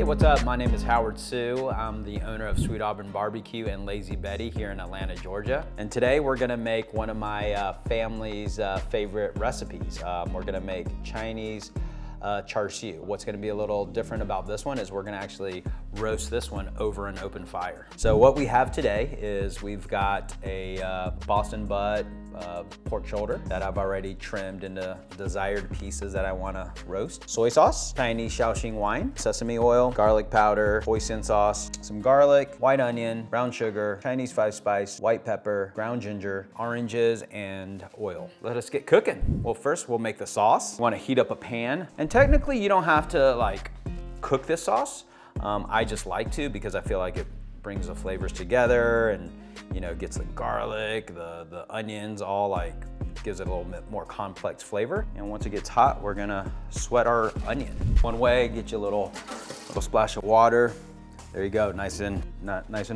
what's up? My name is Char Siu. I'm the owner of Sweet Auburn BBQ and Lazy Betty here in Atlanta, Georgia. And today we're gonna make one of my family's favorite recipes. We're gonna make Chinese Char Siu. What's gonna be a little different about this one is we're gonna actually roast this one over an open fire. So what we have today is we've got a Boston butt pork shoulder that I've already trimmed into desired pieces that I wanna roast. Soy sauce, Chinese Shaoxing wine, sesame oil, garlic powder, hoisin sauce, some garlic, white onion, brown sugar, Chinese 5-spice, white pepper, ground ginger, oranges, and oil. Let us get cooking. Well, first we'll make the sauce. You wanna heat up a pan, and technically you don't have to like cook this sauce. I just like to because I feel like it brings the flavors together and gets the garlic, the onions, all like gives it a little bit more complex flavor. And once it gets hot, we're gonna sweat our onion. One way, get you a little splash of water. There you go, nice and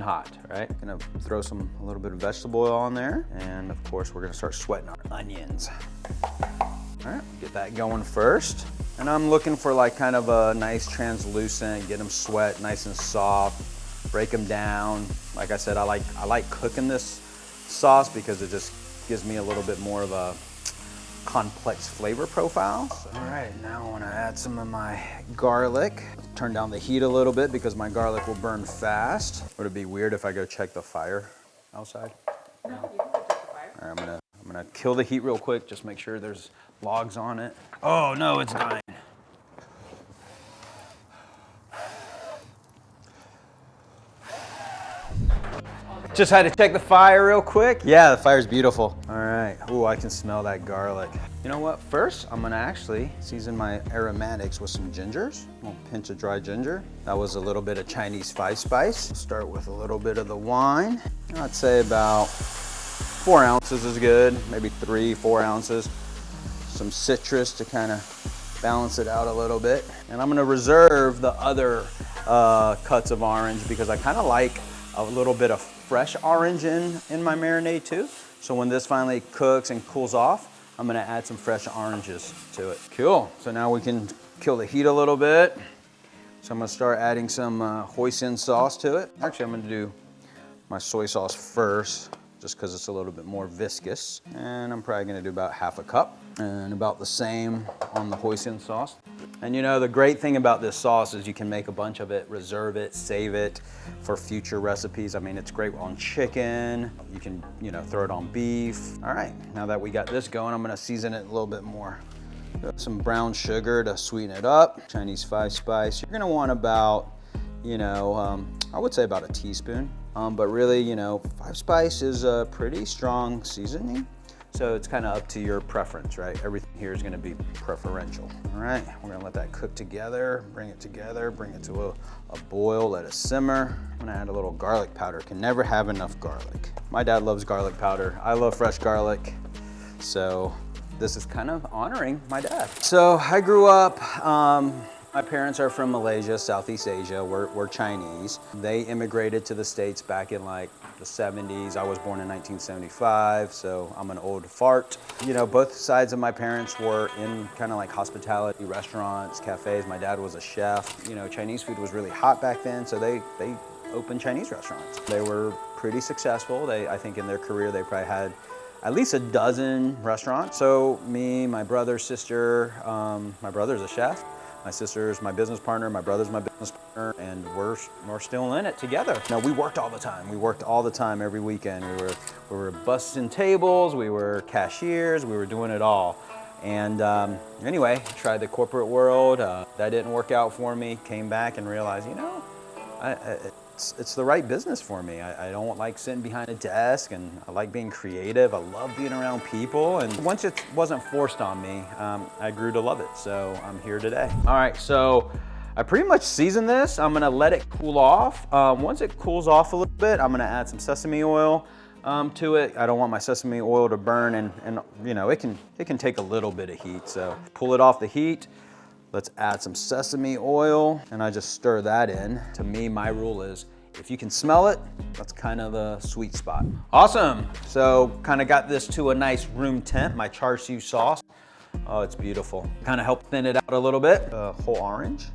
hot, right? Gonna throw a little bit of vegetable oil on there. And of course, we're gonna start sweating our onions. All right, get that going first. And I'm looking for like kind of a nice translucent, get them sweat nice and soft, break them down. Like I said, I like cooking this sauce because it just gives me a little bit more of a complex flavor profile. All right, now I wanna add some of my garlic. Turn down the heat a little bit because my garlic will burn fast. Would it be weird if I go check the fire outside? No, you can go check the fire. All right, I'm gonna kill the heat real quick, just make sure there's logs on it. Oh no, it's dying. Just had to check the fire real quick. Yeah, the fire's beautiful. All right, ooh, I can smell that garlic. You know what, first I'm gonna actually season my aromatics with some gingers. A little pinch of dry ginger. That was a little bit of Chinese 5-spice. Start with a little bit of the wine. I'd say about 4 ounces is good, maybe 3-4 ounces. Some citrus to kind of balance it out a little bit. And I'm gonna reserve the other cuts of orange because I kind of like a little bit of fresh orange in my marinade too. So when this finally cooks and cools off, I'm gonna add some fresh oranges to it. Cool, so now we can kill the heat a little bit. So I'm gonna start adding some hoisin sauce to it. Actually, I'm gonna do my soy sauce first, just because it's a little bit more viscous. And I'm probably gonna do about half a cup and about the same on the hoisin sauce. And the great thing about this sauce is you can make a bunch of it, reserve it, save it for future recipes. I mean, it's great on chicken. You can, throw it on beef. All right, now that we got this going, I'm gonna season it a little bit more. Got some brown sugar to sweeten it up. Chinese 5-spice. You're gonna want about, I would say about a teaspoon. But really, 5-spice is a pretty strong seasoning. So it's kind of up to your preference, right? Everything here is gonna be preferential. All right, we're gonna let that cook together, bring it to a boil, let it simmer. I'm gonna add a little garlic powder. Can never have enough garlic. My dad loves garlic powder. I love fresh garlic. So this is kind of honoring my dad. So I grew up, my parents are from Malaysia, Southeast Asia. We're Chinese. They immigrated to the States back in like the 70s. I was born in 1975, so I'm an old fart. Both sides of my parents were in kind of like hospitality, restaurants, cafes. My dad was a chef. Chinese food was really hot back then, so they opened Chinese restaurants. They were pretty successful. I think in their career, they probably had at least a dozen restaurants. So me, my brother, sister, my brother's a chef. My sister's my business partner, my brother's my business partner, and we're still in it together. No, we worked all the time. We worked all the time every weekend. We were busting tables, we were cashiers, we were doing it all. And anyway, tried the corporate world. That didn't work out for me. Came back and realized, it's the right business for me. I don't like sitting behind a desk, and I like being creative. I love being around people. And once it wasn't forced on me, I grew to love it. So I'm here today. All right, so I pretty much seasoned this. I'm gonna let it cool off. Once it cools off a little bit, I'm gonna add some sesame oil to it. I don't want my sesame oil to burn, and it can take a little bit of heat. So pull it off the heat. Let's add some sesame oil, and I just stir that in. To me, my rule is, if you can smell it, that's kind of the sweet spot. Awesome, so kind of got this to a nice room temp, my Char Siu sauce. Oh, it's beautiful. Kind of help thin it out a little bit. Whole orange,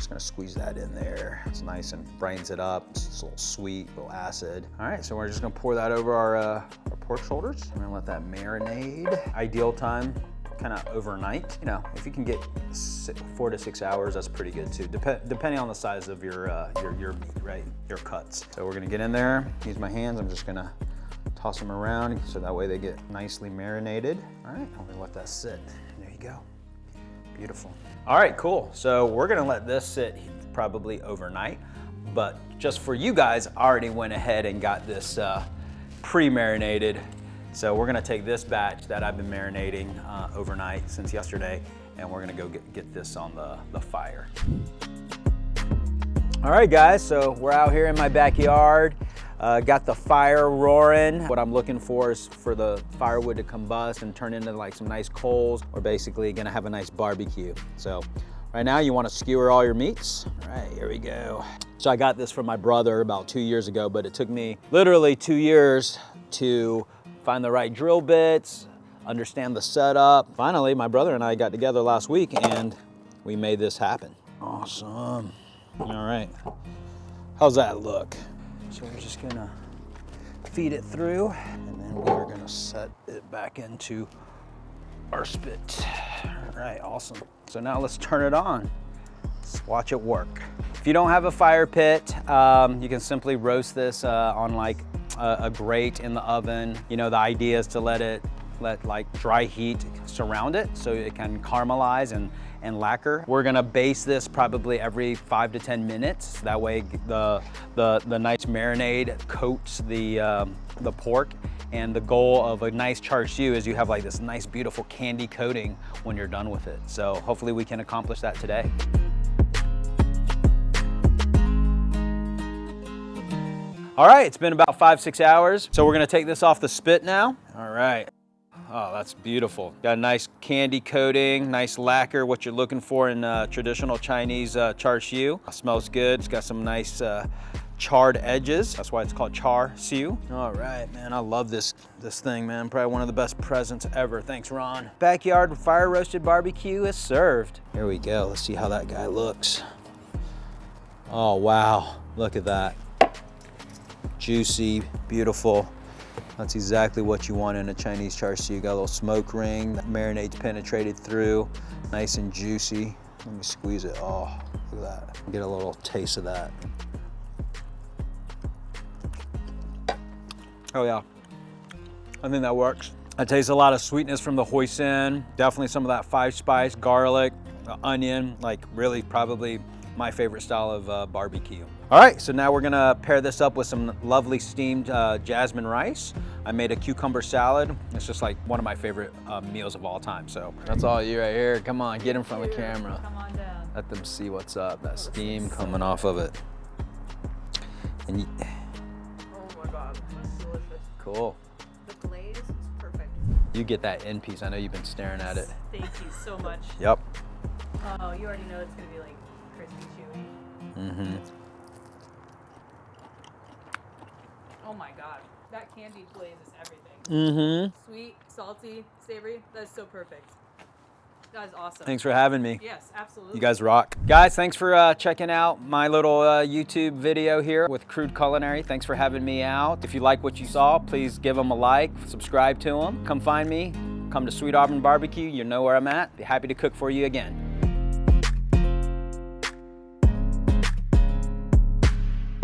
Just gonna squeeze that in there. It's nice and brightens it up. It's a little sweet, a little acid. All right, so we're just gonna pour that over our pork shoulders. We're gonna let that marinade. Ideal time, kind of overnight. You know, if you can get 4 to 6 hours, that's pretty good too, depending on the size of your meat, right? Your cuts. So we're gonna get in there, use my hands. I'm just gonna toss them around so that way they get nicely marinated. All right, I'm gonna let that sit. There you go. Beautiful. All right, cool. So we're gonna let this sit probably overnight, but just for you guys, I already went ahead and got this pre-marinated. So we're gonna take this batch that I've been marinating overnight since yesterday, and we're gonna go get this on the fire. All right, guys, so we're out here in my backyard. Got the fire roaring. What I'm looking for is for the firewood to combust and turn into like some nice coals. We're basically gonna have a nice barbecue. So right now you wanna skewer all your meats. All right, here we go. So I got this from my brother about 2 years ago, but it took me literally 2 years to find the right drill bits, understand the setup. Finally, my brother and I got together last week and we made this happen. Awesome. All right, how's that look? So we're just gonna feed it through, and then we're gonna set it back into our spit. All right, awesome. So now let's turn it on. Let's watch it work. If you don't have a fire pit, you can simply roast this on like a grate in the oven. You know, the idea is to let like dry heat surround it so it can caramelize and lacquer. We're gonna baste this probably every 5 to 10 minutes. That way the nice marinade coats the pork. And the goal of a nice Char Siu is you have like this nice, beautiful candy coating when you're done with it. So hopefully we can accomplish that today. All right, it's been about 5-6 hours. So we're gonna take this off the spit now. All right. Oh, that's beautiful. Got a nice candy coating, nice lacquer, what you're looking for in traditional Chinese Char Siu. Smells good. It's got some nice charred edges. That's why it's called Char Siu. All right, man, I love this thing, man. Probably one of the best presents ever. Thanks, Ron. Backyard fire roasted barbecue is served. Here we go. Let's see how that guy looks. Oh, wow. Look at that. Juicy, beautiful. That's exactly what you want in a Chinese Char Siu. You got a little smoke ring, that marinade's penetrated through, nice and juicy. Let me squeeze it. Oh, look at that. Get a little taste of that. Oh yeah, I think that works. I taste a lot of sweetness from the hoisin, definitely some of that 5-spice, garlic, onion, like really probably my favorite style of barbecue. All right, so now we're gonna pair this up with some lovely steamed jasmine rice. I made a cucumber salad. It's just like one of my favorite meals of all time, so. That's all you right here. Come on, get in front of the camera. Come on down. Let them see what's up, that steam coming off of it. And Oh my God, that's delicious. cool. The glaze is perfect. You get that end piece. I know you've been staring at it. Thank you so much. Yep. Oh, you already know it's gonna be like crispy, chewy. Mm-hmm. Oh my God, that candied glaze is everything. Mm-hmm. Sweet, salty, savory. That is so perfect. That is awesome. Thanks for having me. Yes, absolutely. You guys rock. Guys, thanks for checking out my little YouTube video here with Crude Culinary. Thanks for having me out. If you like what you saw, please give them a like, subscribe to them. Come find me, come to Sweet Auburn BBQ. You know where I'm at. Be happy to cook for you again.